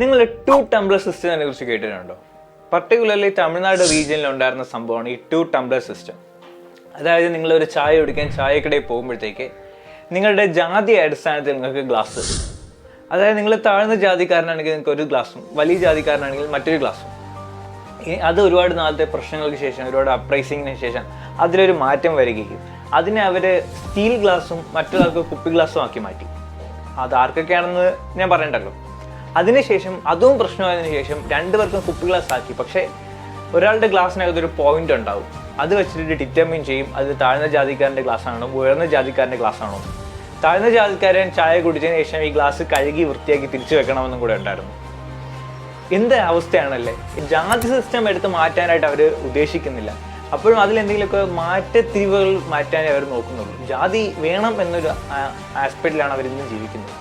നിങ്ങൾ to Tumblr സിസ്റ്റത്തിനെ കുറിച്ച് കേട്ടിട്ടുണ്ടോ? പർട്ടിക്കുലർലി തമിഴ്നാട് റീജിയനിൽ ഉണ്ടായിരുന്ന സംഭവമാണ് ഈ ടു ടംബ്ലർ സിസ്റ്റം. അതായത് നിങ്ങളൊരു ചായ കുടിക്കാൻ ചായക്കടയിൽ പോകുമ്പോഴത്തേക്ക് നിങ്ങളുടെ ജാതി അടിസ്ഥാനത്തിൽ നിങ്ങൾക്ക് ഗ്ലാസ് തരും. അതായത് നിങ്ങൾ താഴ്ന്ന ജാതിക്കാരനാണെങ്കിൽ നിങ്ങൾക്ക് ഒരു ഗ്ലാസും വലിയ ജാതിക്കാരനാണെങ്കിൽ മറ്റൊരു ഗ്ലാസും. അത് ഒരുപാട് നാളത്തെ പ്രശ്നങ്ങൾക്ക് ശേഷം, ഒരുപാട് അപ്രൈസിങ്ങിന് ശേഷം അതിലൊരു മാറ്റം വരികയും അതിനെ അവർ സ്റ്റീൽ ഗ്ലാസും മറ്റൊരാൾക്ക് കുപ്പി ഗ്ലാസും ആക്കി മാറ്റി. അത് ആർക്കൊക്കെയാണെന്ന് ഞാൻ പറയണ്ടല്ലോ. അതിനുശേഷം അതും പ്രശ്നമായതിനു ശേഷം രണ്ടുപേർക്കും കുപ്പി ഗ്ലാസ് ആക്കി. പക്ഷേ ഒരാളുടെ ഗ്ലാസ്സിനകത്തൊരു പോയിന്റ് ഉണ്ടാവും. അത് വെച്ചിട്ട് ഡിറ്റർമിൻ ചെയ്യും അത് താഴ്ന്ന ജാതിക്കാരൻ്റെ ഗ്ലാസ് ആണോ ഉയർന്ന ജാതിക്കാരൻ്റെ ഗ്ലാസ് ആണോ. താഴ്ന്ന ജാതിക്കാരൻ ചായ കുടിച്ചതിന് ശേഷം ഈ ഗ്ലാസ് കഴുകി വൃത്തിയാക്കി തിരിച്ചു വെക്കണമെന്നും കൂടെ ഉണ്ടായിരുന്നു. എന്ത് അവസ്ഥയാണല്ലേ. ജാതി സിസ്റ്റം എടുത്ത് മാറ്റാനായിട്ട് അവർ ഉദ്ദേശിക്കുന്നില്ല. അപ്പോഴും അതിലെന്തെങ്കിലുമൊക്കെ മാറ്റത്തിരിവുകൾ മാറ്റാനേ അവർ നോക്കുന്നുള്ളൂ. ജാതി വേണം എന്നൊരു ആസ്പെക്റ്റിലാണ് അവരിന്ന് ജീവിക്കുന്നത്.